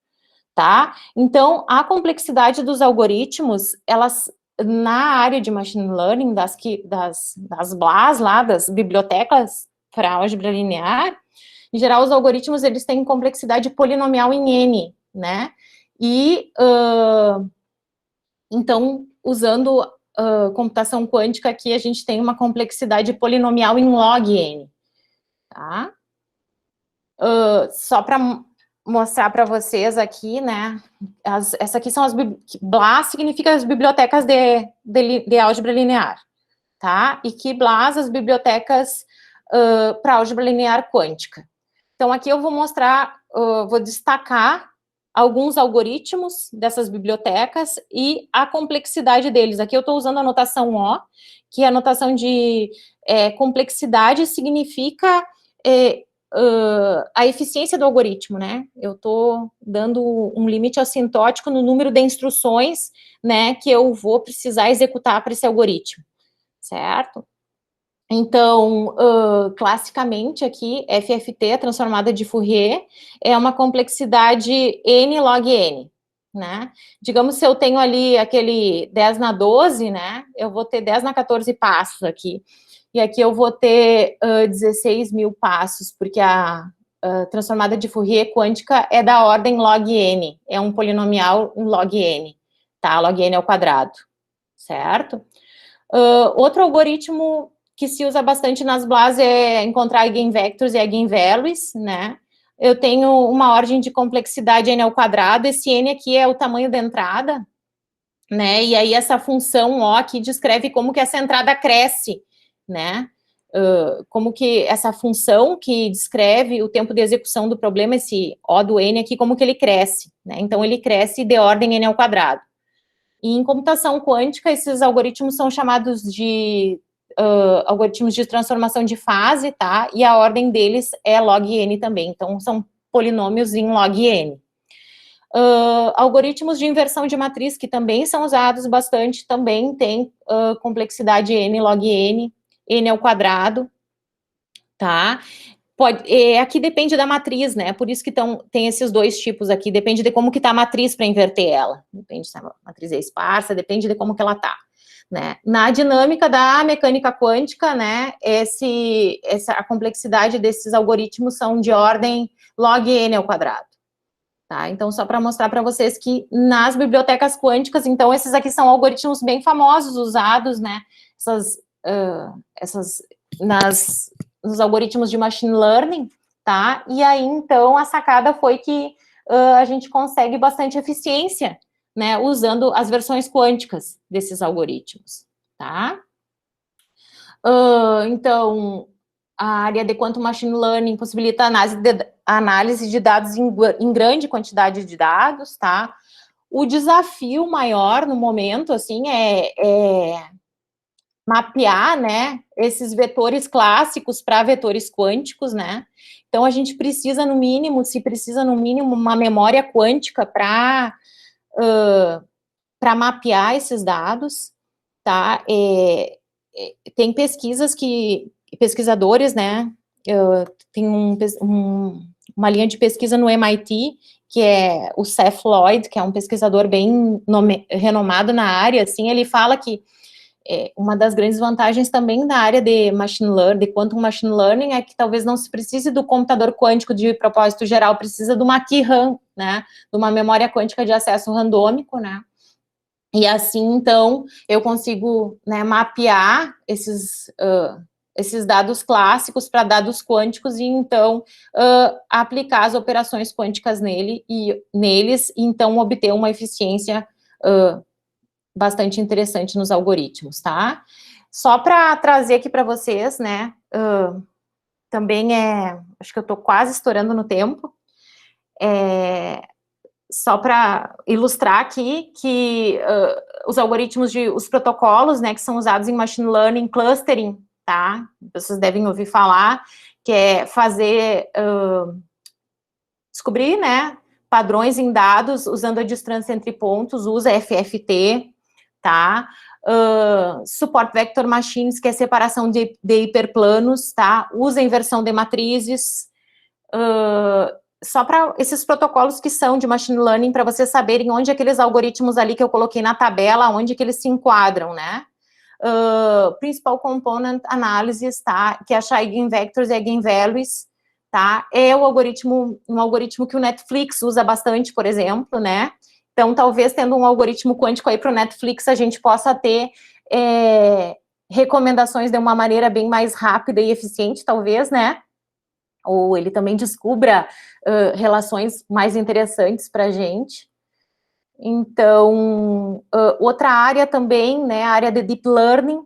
tá? Então, a complexidade dos algoritmos, elas, na área de machine learning, das BLAS lá, das bibliotecas para álgebra linear, em geral, os algoritmos, eles têm complexidade polinomial em N, né? E, então, usando computação quântica aqui, a gente tem uma complexidade polinomial em log N, tá? Só para mostrar para vocês aqui, né? Essa aqui são as BLAS, significa as bibliotecas de álgebra linear, tá? E que BLAS, as bibliotecas para álgebra linear quântica. Então, aqui eu vou mostrar, vou destacar alguns algoritmos dessas bibliotecas e a complexidade deles. Aqui eu estou usando a notação O, que a notação de complexidade significa a eficiência do algoritmo, né? Eu estou dando um limite assintótico no número de instruções, né, que eu vou precisar executar para esse algoritmo, certo? Então, classicamente aqui, FFT, a transformada de Fourier, é uma complexidade n log n, né? Digamos, se eu tenho ali aquele 10 na 12, né, eu vou ter 10 na 14 passos aqui. E aqui eu vou ter 16 mil passos, porque a transformada de Fourier quântica é da ordem log n, é um polinomial em log n, tá? Log n ao quadrado, certo? Outro algoritmo que se usa bastante nas BLAS é encontrar eigenvectors e eigenvalues, né? Eu tenho uma ordem de complexidade n ao quadrado, esse n aqui é o tamanho da entrada, né? E aí essa função O aqui descreve como que essa entrada cresce, né? Como que essa função que descreve o tempo de execução do problema, esse O do n aqui, como que ele cresce, né? Então, ele cresce de ordem n ao quadrado. E em computação quântica, esses algoritmos são chamados de algoritmos de transformação de fase, tá? E a ordem deles é log n também, então são polinômios em log n. Algoritmos de inversão de matriz, que também são usados bastante, também tem complexidade n log n, n ao quadrado, tá? Aqui depende da matriz, né? Por isso que tem esses dois tipos aqui, depende de como que tá a matriz para inverter ela. Depende se a matriz é esparsa, depende de como que ela tá, né? Na dinâmica da mecânica quântica, né, a complexidade desses algoritmos são de ordem log n ao quadrado, tá? Então, só para mostrar para vocês que nas bibliotecas quânticas, então, esses aqui são algoritmos bem famosos, usados, né, nos algoritmos de machine learning, tá? E aí, então, a sacada foi que a gente consegue bastante eficiência, né, usando as versões quânticas desses algoritmos, tá? Então, a área de Quantum Machine Learning possibilita a análise de dados em grande quantidade de dados, tá? O desafio maior no momento, assim, é mapear, né, esses vetores clássicos para vetores quânticos, né? Então, a gente precisa, no mínimo, uma memória quântica para mapear esses dados, tá? Tem pesquisadores, né? Tem uma linha de pesquisa no MIT, que é o Seth Lloyd, que é um pesquisador bem renomado na área, assim, ele fala que uma das grandes vantagens também da área de machine learning, de quantum machine learning, é que talvez não se precise do computador quântico de propósito geral, precisa de uma key-RAM, né, de uma memória quântica de acesso randômico, né, e assim, então, eu consigo, né, mapear esses dados clássicos para dados quânticos e, então, aplicar as operações quânticas neles, e então obter uma eficiência bastante interessante nos algoritmos, tá? Só para trazer aqui para vocês, né, também acho que eu estou quase estourando no tempo, só para ilustrar aqui que os algoritmos os protocolos, né, que são usados em machine learning, clustering, tá? Vocês devem ouvir falar, que é fazer, descobrir, né, padrões em dados usando a distância entre pontos, usa FFT, tá? Support Vector Machines, que é separação de hiperplanos, tá? Usa inversão de matrizes, só para esses protocolos que são de machine learning, para vocês saberem onde aqueles algoritmos ali que eu coloquei na tabela, onde que eles se enquadram, né? Principal Component Analysis, tá? Que é achar eigenvectors e eigenvalues, tá? É um algoritmo que o Netflix usa bastante, por exemplo, né? Então, talvez tendo um algoritmo quântico aí para o Netflix, a gente possa ter recomendações de uma maneira bem mais rápida e eficiente, talvez, né? Ou ele também descubra relações mais interessantes para a gente. Então, outra área também, né, a área de Deep Learning,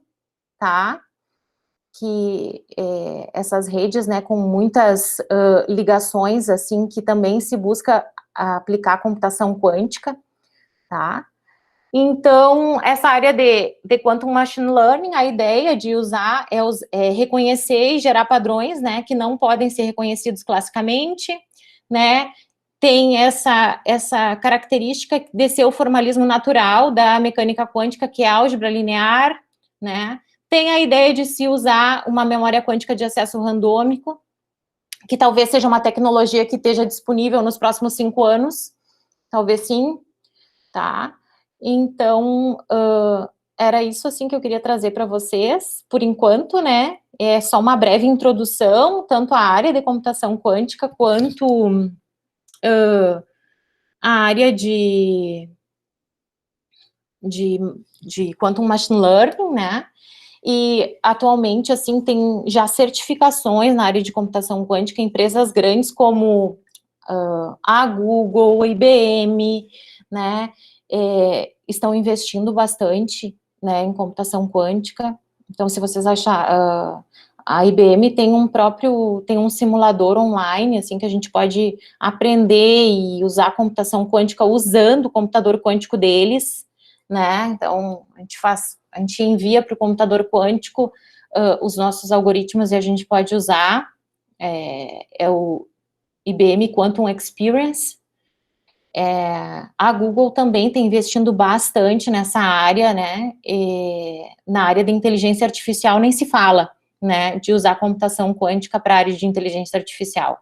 tá? Que essas redes, né, com muitas ligações, assim, que também se busca aplicar computação quântica, tá? Então, essa área de Quantum Machine Learning, a ideia de usar é reconhecer e gerar padrões, né, que não podem ser reconhecidos classicamente, né, tem essa característica de ser o formalismo natural da mecânica quântica, que é a álgebra linear, né, tem a ideia de se usar uma memória quântica de acesso randômico, que talvez seja uma tecnologia que esteja disponível nos próximos 5 anos, talvez sim, tá? Então, era isso, assim, que eu queria trazer para vocês, por enquanto, né, é só uma breve introdução, tanto à área de computação quântica, quanto a área de Quantum Machine Learning, né, e atualmente, assim, tem já certificações na área de computação quântica, empresas grandes como a Google, a IBM, né, estão investindo bastante, né, em computação quântica. Então, se vocês acharem, a IBM tem um simulador online, assim, que a gente pode aprender e usar a computação quântica usando o computador quântico deles, né, então, a gente envia para o computador quântico os nossos algoritmos e a gente pode usar, o IBM Quantum Experience. A Google também está investindo bastante nessa área, né, na área de inteligência artificial nem se fala, né, de usar computação quântica para a área de inteligência artificial.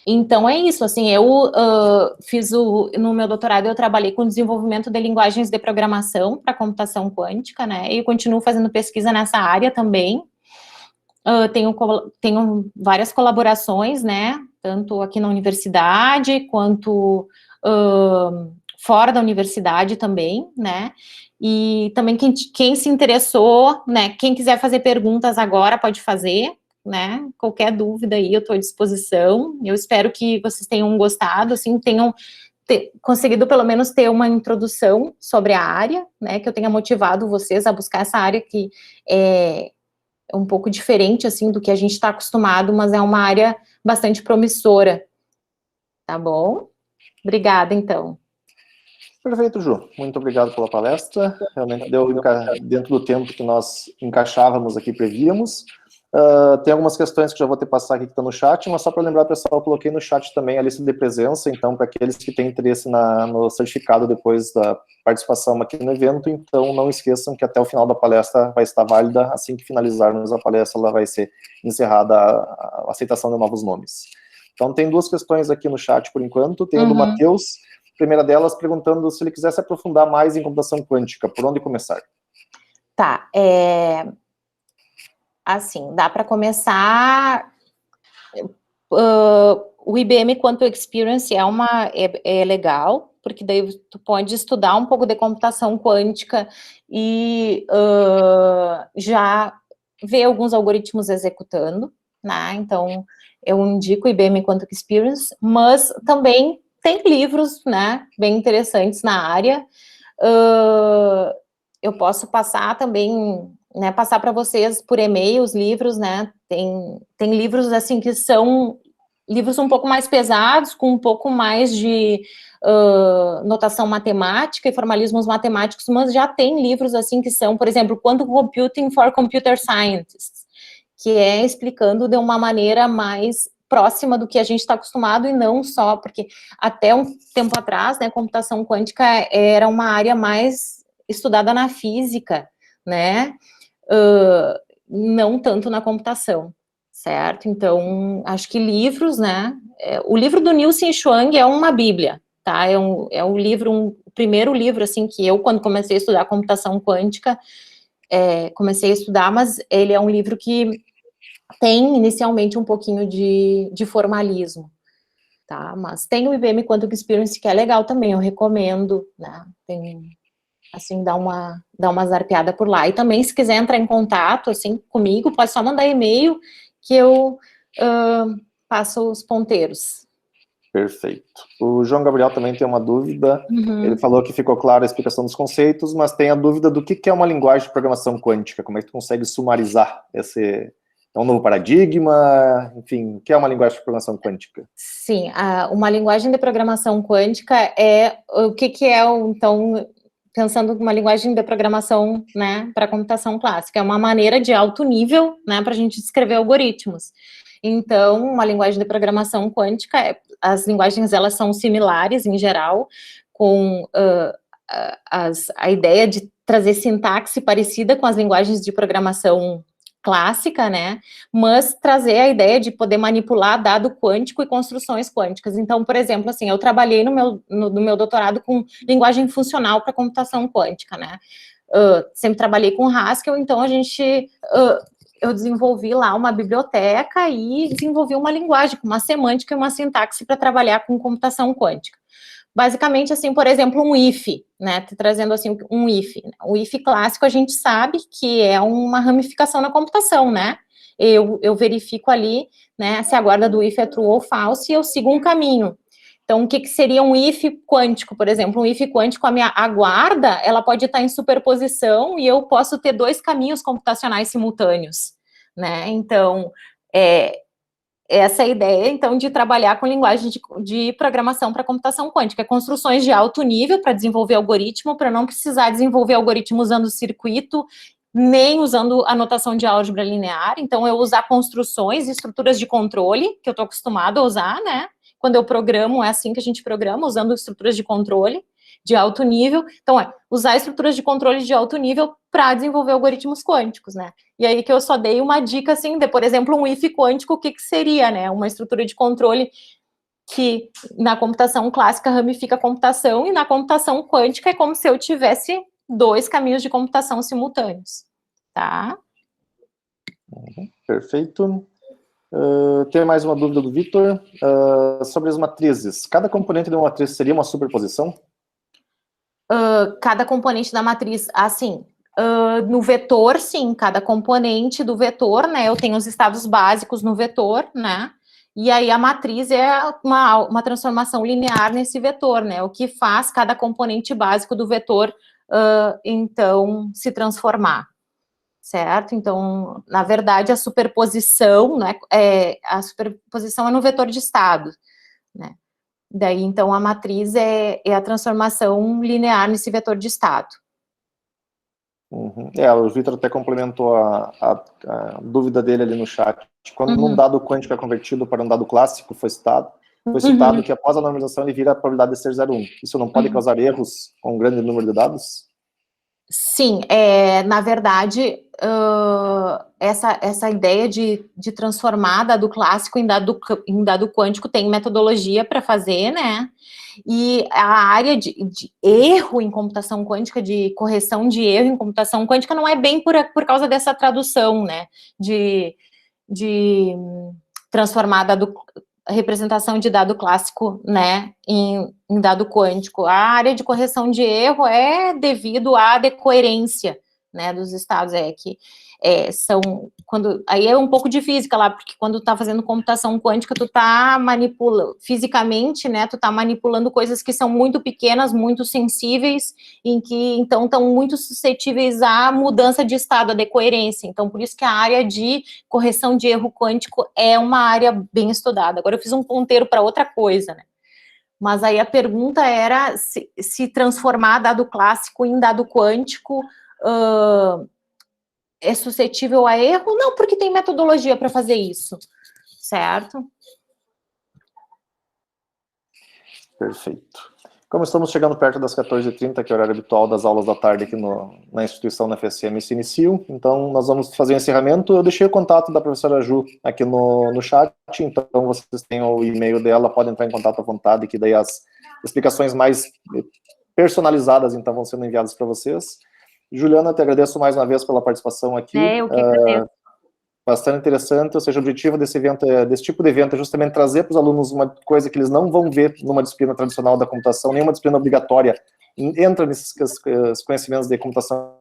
Então, é isso, assim, eu no meu doutorado eu trabalhei com desenvolvimento de linguagens de programação para computação quântica, né, e continuo fazendo pesquisa nessa área também. Tenho várias colaborações, né, tanto aqui na universidade, quanto fora da universidade também, né, e também quem se interessou, né, quem quiser fazer perguntas agora pode fazer, né, qualquer dúvida aí eu estou à disposição. Eu espero que vocês tenham gostado, assim, tenham conseguido pelo menos ter uma introdução sobre a área, né, que eu tenha motivado vocês a buscar essa área que é um pouco diferente, assim, do que a gente está acostumado, mas é uma área bastante promissora, tá bom? Obrigada, então. Perfeito, Ju. Muito obrigado pela palestra. Realmente deu dentro do tempo que nós encaixávamos aqui, prevíamos. Tem algumas questões que já vou ter que passar aqui que estão no chat, mas só para lembrar, pessoal, eu coloquei no chat também a lista de presença, então, para aqueles que têm interesse no certificado depois da participação aqui no evento, então não esqueçam que até o final da palestra vai estar válida, assim que finalizarmos a palestra, ela vai ser encerrada a aceitação de novos nomes. Então, tem 2 questões aqui no chat por enquanto, tem o do Matheus, a primeira delas perguntando se ele quisesse aprofundar mais em computação quântica, por onde começar? Tá, assim, dá para começar. O IBM Quantum Experience é legal, porque daí tu pode estudar um pouco de computação quântica e já ver alguns algoritmos executando, né? Então, eu indico o IBM Quantum Experience, mas também tem livros, né, bem interessantes na área. eu posso passar também, né, passar para vocês por e-mail os livros, né, tem livros, assim, que são livros um pouco mais pesados, com um pouco mais de notação matemática e formalismos matemáticos, mas já tem livros, assim, que são, por exemplo, Quantum Computing for Computer Scientists, que é explicando de uma maneira mais próxima do que a gente está acostumado, e não só, porque até um tempo atrás, né, computação quântica era uma área mais estudada na física, né, não tanto na computação, certo? Então, acho que livros, né, o livro do Nielsen Chuang é uma bíblia, tá? É um livro, o primeiro livro, assim, que eu, quando comecei a estudar computação quântica, comecei a estudar, mas ele é um livro que tem, inicialmente, um pouquinho de formalismo, tá? Mas tem o IBM Quantum Experience, que é legal também, eu recomendo, né? Tem, assim, dá uma zarpeada por lá. E também, se quiser entrar em contato, assim, comigo, pode só mandar e-mail, que eu passo os ponteiros. Perfeito. O João Gabriel também tem uma dúvida. Ele falou que ficou clara a explicação dos conceitos, mas tem a dúvida do que é uma linguagem de programação quântica. Como é que tu consegue sumarizar esse... É um novo paradigma? Enfim, o que é uma linguagem de programação quântica? Sim, uma linguagem de programação quântica o que é, então, pensando numa linguagem de programação, né, para computação clássica, é uma maneira de alto nível, né, para a gente escrever algoritmos. Então, uma linguagem de programação quântica, as linguagens, elas são similares, em geral, com a ideia de trazer sintaxe parecida com as linguagens de programação clássica, né, mas trazer a ideia de poder manipular dado quântico e construções quânticas. Então, por exemplo, assim, eu trabalhei no meu doutorado com linguagem funcional para computação quântica, né, sempre trabalhei com Haskell, então eu desenvolvi lá uma biblioteca e desenvolvi uma linguagem, com uma semântica e uma sintaxe para trabalhar com computação quântica. Basicamente, assim, por exemplo, um if, né, trazendo assim um if. O if clássico a gente sabe que é uma ramificação na computação, né? Eu verifico ali, né, se a guarda do if é true ou false, e eu sigo um caminho. Então, o que seria um if quântico, por exemplo? Um if quântico, a guarda, ela pode estar em superposição e eu posso ter dois caminhos computacionais simultâneos, né? Então, essa é a ideia, então, de trabalhar com linguagem de programação para computação quântica, construções de alto nível para desenvolver algoritmo, para não precisar desenvolver algoritmo usando circuito, nem usando a notação de álgebra linear. Então, eu usar construções e estruturas de controle, que eu estou acostumado a usar, né? Quando eu programo, é assim que a gente programa, usando estruturas de controle de alto nível. Então, usar estruturas de controle de alto nível para desenvolver algoritmos quânticos, né? E aí que eu só dei uma dica, assim, de, por exemplo, um if quântico, o que seria, né? Uma estrutura de controle que na computação clássica ramifica a computação, e na computação quântica é como se eu tivesse dois caminhos de computação simultâneos, tá? Perfeito. Tem mais uma dúvida do Vitor sobre as matrizes. Cada componente de uma matriz seria uma superposição? Cada componente da matriz, assim, no vetor, sim, cada componente do vetor, né, eu tenho os estados básicos no vetor, né, e aí a matriz é uma transformação linear nesse vetor, né, o que faz cada componente básico do vetor, então, se transformar, certo? Então, na verdade, a superposição, né, a superposição é no vetor de estado, né. Daí, então, a matriz é a transformação linear nesse vetor de estado. O Vitor até complementou a dúvida dele ali no chat. Quando um dado quântico é convertido para um dado clássico, foi citado que após a normalização ele vira a probabilidade de ser 0,1. Isso não pode causar erros com um grande número de dados? Sim, na verdade, essa ideia de transformar dado clássico em dado quântico tem metodologia para fazer, né? E a área de erro em computação quântica, de correção de erro em computação quântica, não é bem por causa dessa tradução, né? De transformar representação de dado clássico, né, em dado quântico. A área de correção de erro é devido à decoerência, né, dos estados, aí é um pouco de física lá, porque quando tu tá fazendo computação quântica, tu tá manipulando, fisicamente, né, tu tá manipulando coisas que são muito pequenas, muito sensíveis, em que, então, estão muito suscetíveis à mudança de estado, à decoerência, então, por isso que a área de correção de erro quântico é uma área bem estudada. Agora eu fiz um ponteiro para outra coisa, né, mas aí a pergunta era se transformar dado clássico em dado quântico é suscetível a erro? Não, porque tem metodologia para fazer isso, certo? Perfeito. Como estamos chegando perto das 14h30, que é o horário habitual das aulas da tarde aqui na instituição, na FSM, se iniciam, então nós vamos fazer o encerramento. Eu deixei o contato da professora Ju aqui no chat, então vocês têm o e-mail dela, podem entrar em contato à vontade, que daí as explicações mais personalizadas, então, vão sendo enviadas para vocês. Juliana, te agradeço mais uma vez pela participação aqui. Eu que agradeço. Bastante interessante, ou seja, o objetivo desse evento, desse tipo de evento, é justamente trazer para os alunos uma coisa que eles não vão ver numa disciplina tradicional da computação, nenhuma disciplina obrigatória entra nesses conhecimentos de computação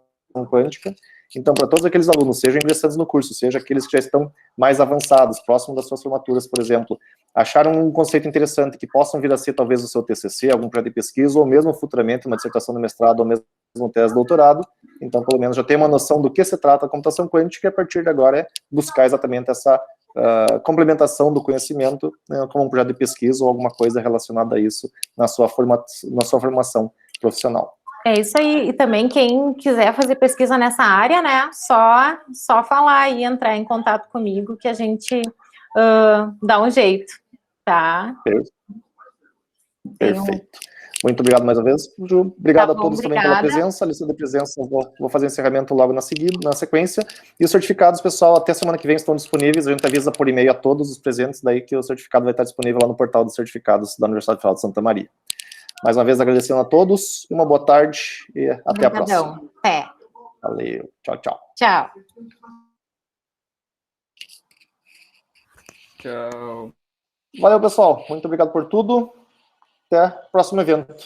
quântica. Então, para todos aqueles alunos, sejam ingressantes no curso, seja aqueles que já estão mais avançados, próximos das suas formaturas, por exemplo, acharam um conceito interessante que possam vir a ser talvez o seu TCC, algum projeto de pesquisa, ou mesmo futuramente uma dissertação de mestrado, ou mesmo tese de doutorado, então pelo menos já tem uma noção do que se trata a computação quântica, e a partir de agora é buscar exatamente essa complementação do conhecimento, né, como um projeto de pesquisa ou alguma coisa relacionada a isso na sua formação profissional. É isso aí, e também quem quiser fazer pesquisa nessa área, né, só falar e entrar em contato comigo que a gente dá um jeito, tá? Perfeito. Muito obrigado mais uma vez, Ju. Obrigado a todos também pela presença. A lista de presença, vou fazer o encerramento logo na sequência. E os certificados, pessoal, até semana que vem estão disponíveis. A gente avisa por e-mail a todos os presentes, daí que o certificado vai estar disponível lá no portal dos certificados da Universidade Federal de Santa Maria. Mais uma vez, agradecendo a todos, uma boa tarde e até a próxima. Até. Valeu. Tchau, tchau. Tchau. Tchau. Valeu, pessoal. Muito obrigado por tudo. Até o próximo evento.